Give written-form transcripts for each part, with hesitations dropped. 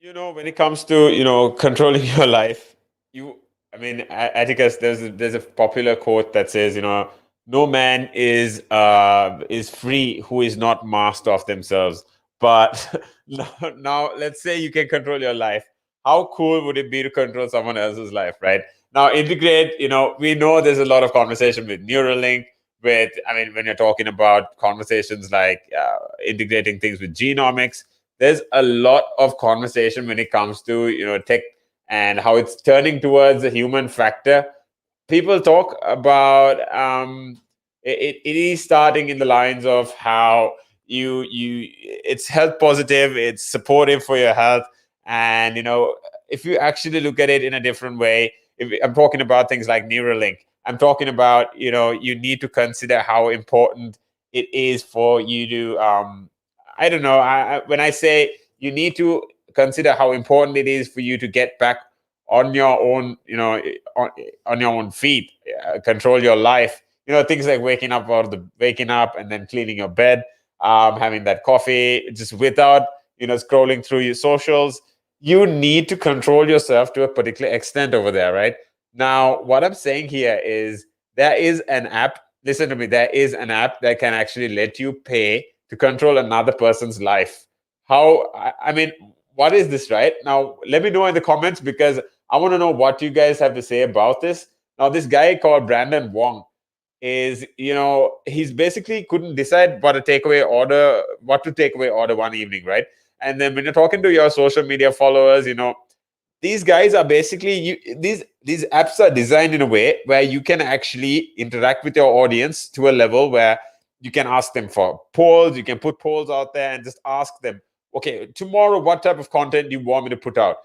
When it comes to, controlling your life, Atticus, there's a popular quote that says, no man is free who is not master of themselves. But now let's say you can control your life. How cool would it be to control someone else's life, right? Now integrate, we know there's a lot of conversation with Neuralink, when you're talking about conversations like integrating things with genomics, there's a lot of conversation when it comes to tech and how it's turning towards the human factor. People talk about it is starting in the lines of how you it's health positive, it's supportive for your health. And if you actually look at it in a different way, if I'm talking about things like Neuralink, I'm talking about you need to consider how important it is for you to I don't know. When I say you need to consider how important it is for you to get back on your own, on your own feet, control your life. Things like waking up and then cleaning your bed, having that coffee, just without scrolling through your socials. You need to control yourself to a particular extent over there, right? Now, what I'm saying here is there is an app. Listen to me. There is an app that can actually let you pay to control another person's life. How, what is this, right? Now, let me know in the comments because I want to know what you guys have to say about this. Now, this guy called Brandon Wong is, he's basically couldn't decide what to take away order one evening, right? And then when you're talking to your social media followers, these guys are basically these apps are designed in a way where you can actually interact with your audience to a level where you can ask them for polls. You can put polls out there and just ask them, okay, tomorrow what type of content do you want me to put out?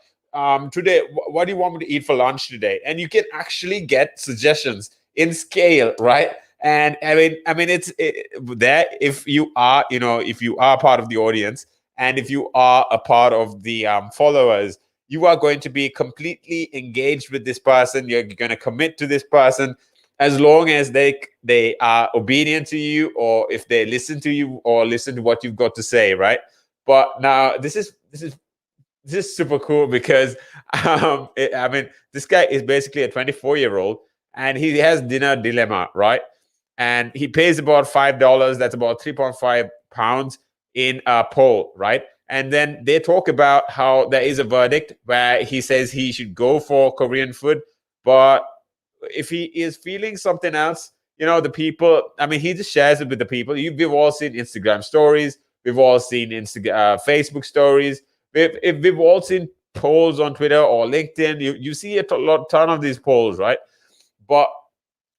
Today, what do you want me to eat for lunch today? And you can actually get suggestions in scale, right? And there, if you are, if you are part of the audience and if you are a part of the followers, you are going to be completely engaged with this person. You're going to commit to this person as long as they are obedient to you, or if they listen to you or listen to what you've got to say, right? But now this is super cool because this guy is basically a 24-year-old and he has dinner dilemma, right? And he pays about $5. That's about 3.5 pounds in a poll, right? And then they talk about how there is a verdict where he says he should go for Korean food, but if he is feeling something else, the people, he just shares it with the people. We've all seen Instagram stories. We've all seen Facebook stories. We've all seen polls on Twitter or LinkedIn. You see a ton of these polls, right? But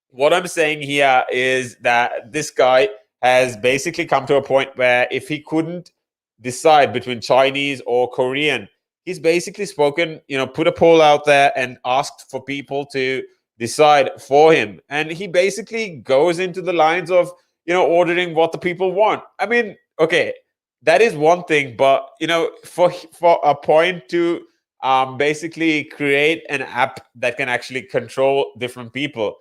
what I'm saying here is that this guy has basically come to a point where if he couldn't decide between Chinese or Korean, he's basically put a poll out there and asked for people to decide for him. And he basically goes into the lines of, ordering what the people want. Okay, that is one thing, but for a point to basically create an app that can actually control different people.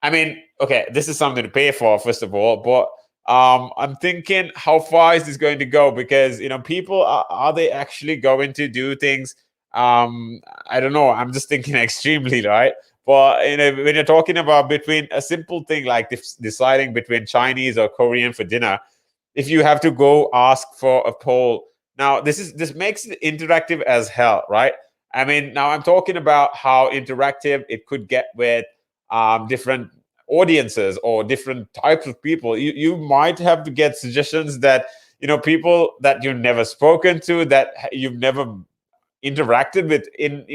Okay, this is something to pay for, first of all, but I'm thinking, how far is this going to go? Because people are they actually going to do things? I don't know. I'm just thinking extremely, right? But when you're talking about between a simple thing like deciding between Chinese or Korean for dinner, if you have to go ask for a poll, now this makes it interactive as hell, right? Now I'm talking about how interactive it could get with different audiences or different types of people. You might have to get suggestions that people that you've never spoken to, that you've never interacted with in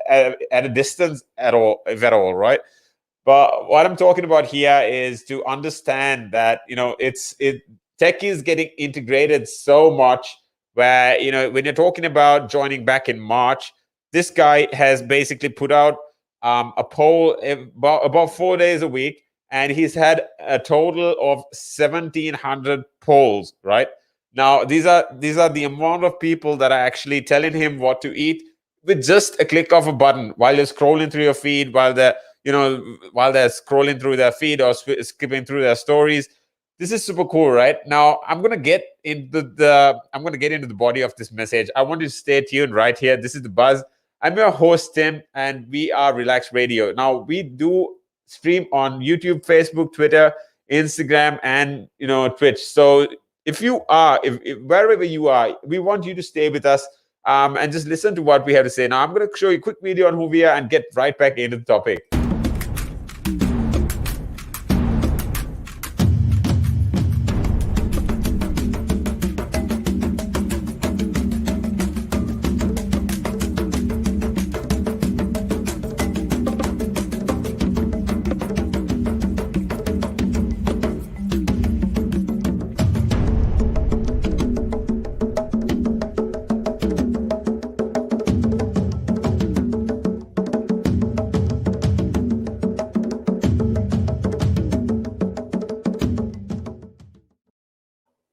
at a distance at all, if at all, right? But what I'm talking about here is to understand that tech is getting integrated so much where when you're talking about joining back in March, this guy has basically put out a poll about 4 days a week, and he's had a total of 1,700 polls, right? Now these are the amount of people that are actually telling him what to eat with just a click of a button while you're scrolling through your feed, while they're scrolling through their feed or skipping through their stories. this is super cool, right? Now I'm gonna get into the body of this message. I want you to stay tuned right here. This is the Buzz. I'm your host Tim, and we are Relax Radio. Now we do stream on YouTube, Facebook, Twitter, Instagram, and Twitch. So if wherever you are, we want you to stay with us and just listen to what we have to say. Now I'm going to show you a quick video on who we are and get right back into the topic.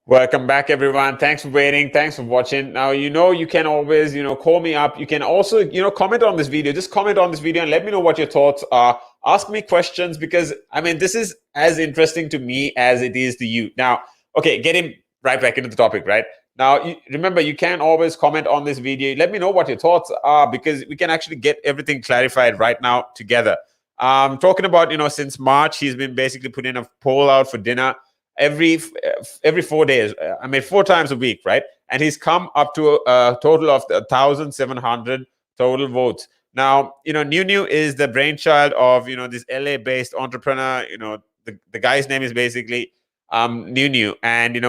Welcome back, everyone. Thanks for waiting. Thanks for watching. Now, you can always, call me up. You can also, comment on this video. Just comment on this video and let me know what your thoughts are. Ask me questions because, this is as interesting to me as it is to you. Now, okay, getting right back into the topic, right? Now, remember, you can always comment on this video. Let me know what your thoughts are because we can actually get everything clarified right now together. Talking about, since March, he's been basically putting a poll out for dinner every 4 days. 4 times a week, right? And he's come up to a total of 1,700 total votes. Now, New is the brainchild of this LA-based entrepreneur. The guy's name is basically New. And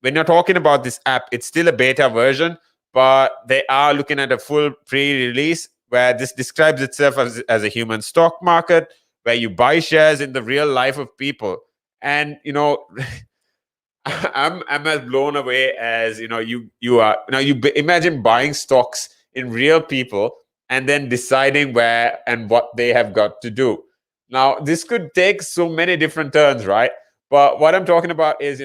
when you're talking about this app, it's still a beta version, but they are looking at a full pre-release where this describes itself as a human stock market where you buy shares in the real life of people. And I'm as blown away as you are. Now imagine buying stocks in real people and then deciding where and what they have got to do. Now this could take so many different turns, right? But what I'm talking about is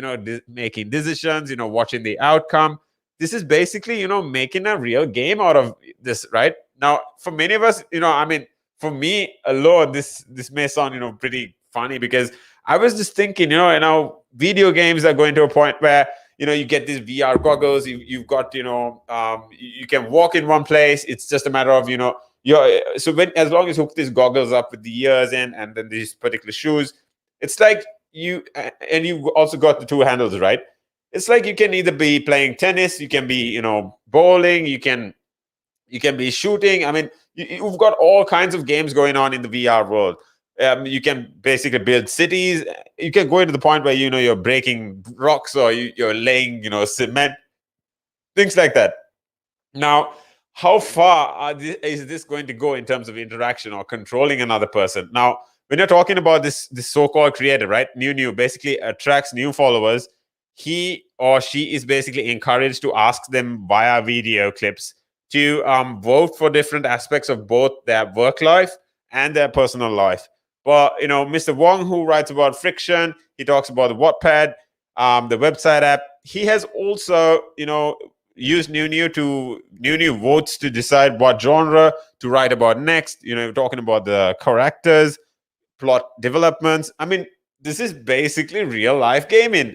making decisions, watching the outcome. This is basically making a real game out of this, right? Now for many of us, for me alone, this may sound pretty funny because I was just thinking, video games are going to a point where, you get these VR goggles, you've got, you can walk in one place. It's just a matter of, as long as you hook these goggles up with the ears in and then these particular shoes, it's like and you've also got the two handles, right? It's like you can either be playing tennis, you can be, bowling, you can be shooting. You've got all kinds of games going on in the VR world. You can basically build cities. You can go into the point where you're breaking rocks or you're laying cement, things like that. Now, how far is this going to go in terms of interaction or controlling another person? Now, when you're talking about this so-called creator, right? New basically attracts new followers. He or she is basically encouraged to ask them via video clips to vote for different aspects of both their work life and their personal life. But Mr. Wong, who writes about friction, he talks about the Wattpad, the website app. He has also used New votes to decide what genre to write about next. Talking about the characters, plot developments. This is basically real life gaming.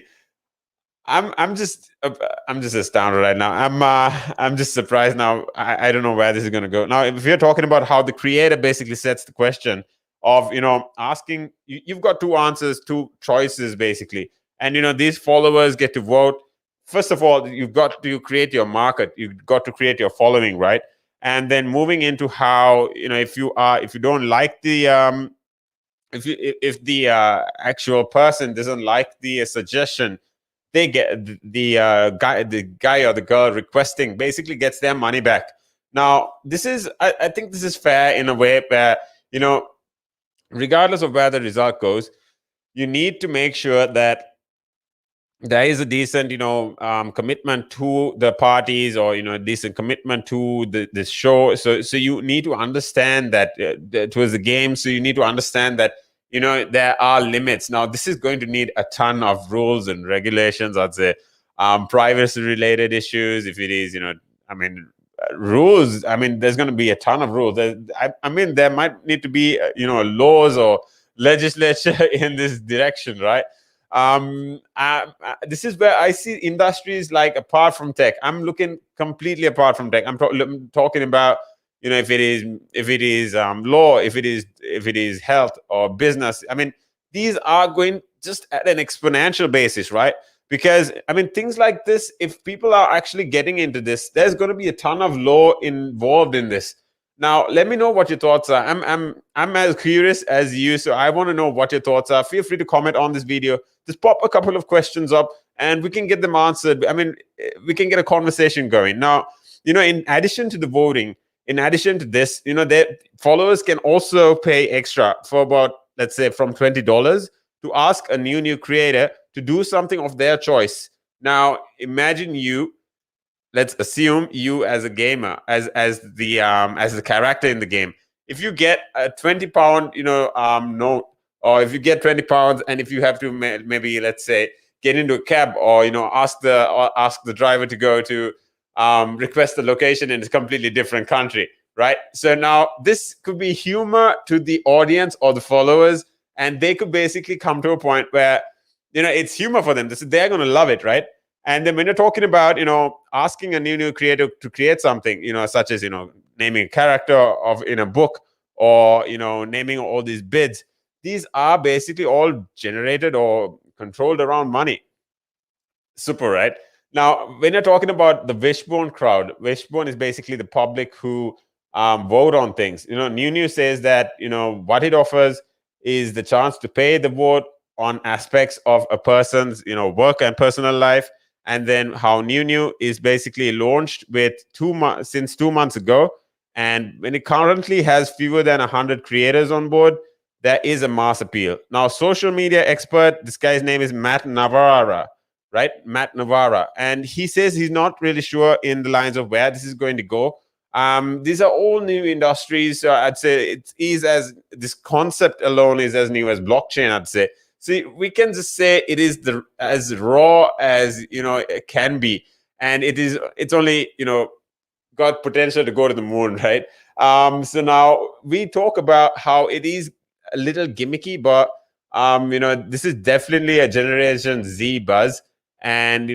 I'm just astounded right now. I'm just surprised now. I don't know where this is going to go. Now, if you're talking about how the creator basically sets the question of asking, you've got two answers, two choices basically, and these followers get to vote. First of all, you've got to create your market, you've got to create your following, right? And then moving into how if you don't like the if the actual person doesn't like the suggestion, they get the guy or the girl requesting basically gets their money back. Now this is I think this is fair in a way where regardless of where the result goes, you need to make sure that there is a decent commitment to the parties, or decent commitment to the show. So you need to understand that towards the game. So you need to understand that there are limits. Now this is going to need a ton of rules and regulations, I'd say. Privacy related issues, if it is rules, there's going to be a ton of rules. There might need to be laws or legislature in this direction, right? This is where I see industries like apart from tech. I'm looking completely apart from tech. Talking about, if it is law, if it is health or business. I mean, these are going just at an exponential basis, right? Because I mean, things like this, if people are actually getting into this, there's going to be a ton of law involved in this. Now, let me know what your thoughts are. I'm as curious as you, so I want to know what your thoughts are. Feel free to comment on this video. Just pop a couple of questions up, and we can get them answered. I mean, we can get a conversation going. Now, in addition to the voting, in addition to this, their followers can also pay extra for about, let's say, from $20 to ask a new creator to do something of their choice. Now, imagine you, let's assume you as a gamer, as the character in the game. If you get a 20 pound note, or if you get 20 pounds, and if you have to maybe, let's say, get into a cab, or ask the driver to go to request the location in a completely different country, right? So now this could be humor to the audience or the followers, and they could basically come to a point where it's humor for them. They're going to love it, right? And then when you're talking about, asking a new creator to create something, such as, naming a character in a book, or, naming all these bids, these are basically all generated or controlled around money. Super, right? Now, when you're talking about the Wishbone crowd, Wishbone is basically the public who vote on things. New says that, what it offers is the chance to pay the vote on aspects of a person's, work and personal life. And then how New is basically launched with since 2 months ago. And when it currently has fewer than 100 creators on board, there is a mass appeal. Now, social media expert, this guy's name is Matt Navarra, right? Matt Navarra. And he says he's not really sure in the lines of where this is going to go. These are all new industries. So I'd say it is, as this concept alone is as new as blockchain, I'd say. See, we can just say it is as raw as it can be, and it's only got potential to go to the moon, right? So now we talk about how it is a little gimmicky, but this is definitely a Generation Z buzz, and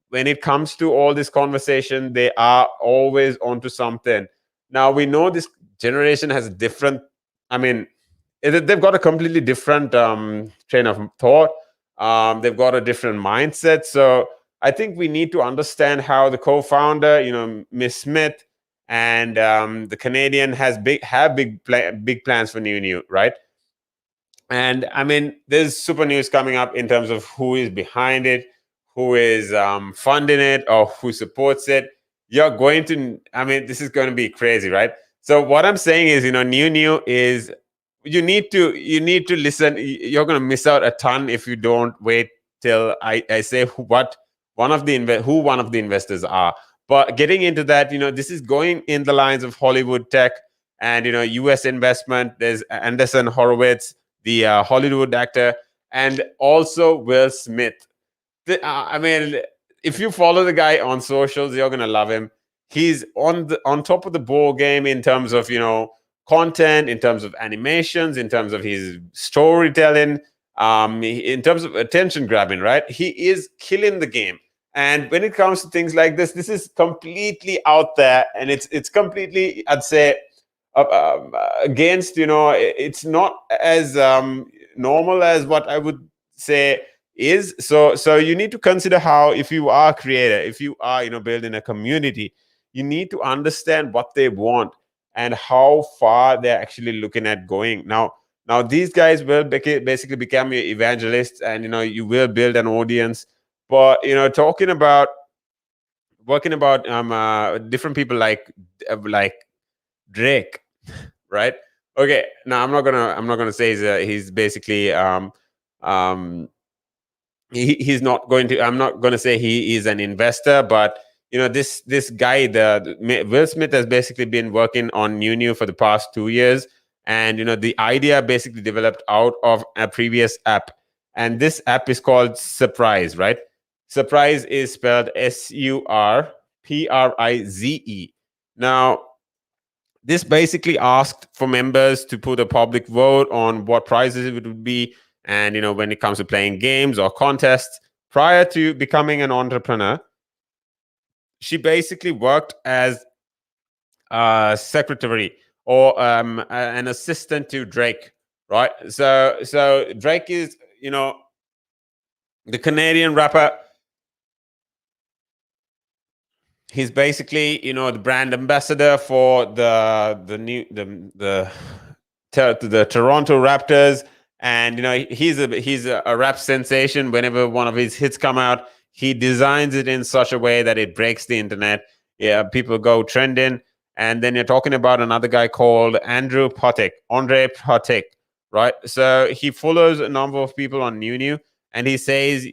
when it comes to all this conversation, they are always onto something. Now we know this generation has a different, I mean, they've got a completely different train of thought. They've got a different mindset. So I think we need to understand how the co-founder, Miss Smith, and the Canadian have big plans for New, right? And I mean, there's super news coming up in terms of who is behind it, who is funding it, or who supports it. I mean, this is going to be crazy, right? So what I'm saying is, New is, you need to listen. You're going to miss out a ton if you don't wait till I say what one of the investors are. But getting into that, this is going in the lines of Hollywood tech and US investment. There's Anderson Horowitz, the Hollywood actor, and also Will Smith. I mean, if you follow the guy on socials, you're gonna love him. He's on top of the ball game in terms of content, in terms of animations, in terms of his storytelling, in terms of attention grabbing. Right, he is killing the game. And when it comes to things like this is completely out there, and it's completely, I'd say, against, it's not as normal as what I would say is. So you need to consider how, if you are a creator, if you are building a community, you need to understand what they want and how far they're actually looking at going. Now these guys will basically become your evangelists, and you will build an audience. But working about different people like Drake, right? Okay, now I'm not gonna say he's basically he's not going to. I'm not gonna say he is an investor, but this guy, the Will Smith, has basically been working on New for the past 2 years, and the idea basically developed out of a previous app, and this app is called Surprise, right? Surprise is spelled Surprize. Now, this basically asked for members to put a public vote on what prizes it would be, And when it comes to playing games or contests, prior to becoming an entrepreneur, she basically worked as a secretary or an assistant to Drake, right? So Drake is the Canadian rapper. He's basically the brand ambassador for the Toronto Raptors. And he's a rap sensation. Whenever one of his hits come out, he designs it in such a way that it breaks the internet. Yeah, people go trending. And then you're talking about another guy called Andre Potik, right? So he follows a number of people on New, and he says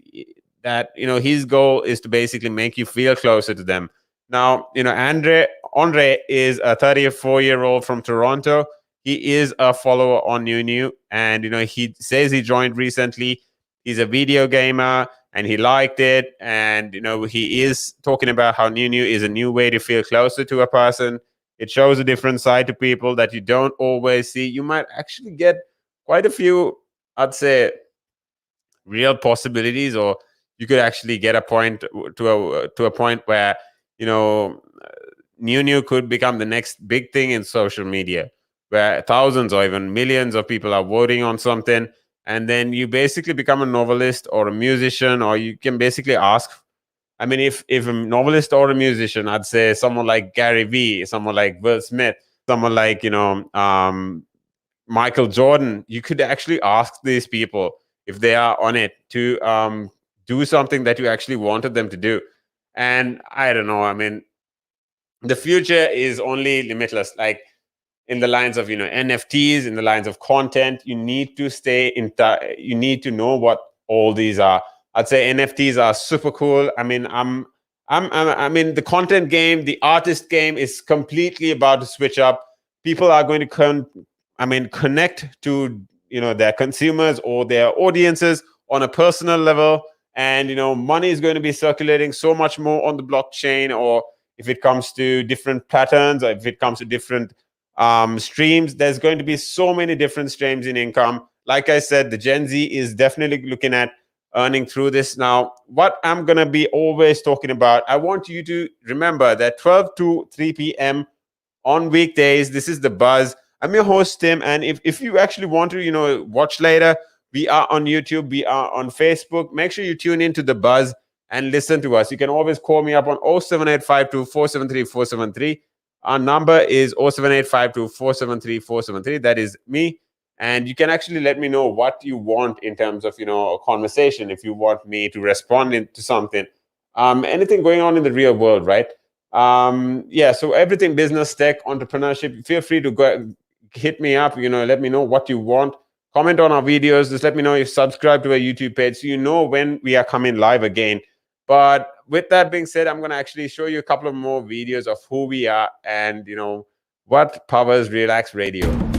that his goal is to basically make you feel closer to them. Now, Andre is a 34-year-old from Toronto. He is a follower on New, and he says he joined recently. He's a video gamer, and he liked it. And he is talking about how New is a new way to feel closer to a person. It shows a different side to people that you don't always see. You might actually get quite a few, I'd say, real possibilities, or you could actually get a point to a point where New could become the next big thing in social media, where thousands or even millions of people are voting on something, and then you basically become a novelist or a musician, or you can basically ask. I mean, if a novelist or a musician, I'd say someone like Gary Vee, someone like Will Smith, someone like Michael Jordan, you could actually ask these people if they are on it to do something that you actually wanted them to do. And I don't know. I mean, the future is only limitless. Like in the lines of NFTs, in the lines of content, you need to stay in. You need to know what all these are. I'd say NFTs are super cool. I mean, I mean, the content game, the artist game is completely about to switch up. People are going to connect to their consumers or their audiences on a personal level, and money is going to be circulating so much more on the blockchain. Or if it comes to different patterns, or if it comes to different streams, there's going to be so many different streams in income. Like I said, the Gen Z is definitely looking at earning through this. Now, what I'm going to be always talking about, I want you to remember that 12 to 3 p.m. on weekdays, this is The Buzz. I'm your host, Tim. And if you actually want to, watch later, we are on YouTube, we are on Facebook. Make sure you tune into The Buzz and listen to us. You can always call me up on 07852 473 473. Our number is 07852 473 473. That is me. And you can actually let me know what you want in terms of, a conversation. If you want me to respond to something, anything going on in the real world, right? So everything business, tech, entrepreneurship, feel free to go hit me up, let me know what you want. Comment on our videos. Just let me know if you subscribe to our YouTube page so you know when we are coming live again. But with that being said, I'm going to actually show you a couple of more videos of who we are and what powers Relaks Radio.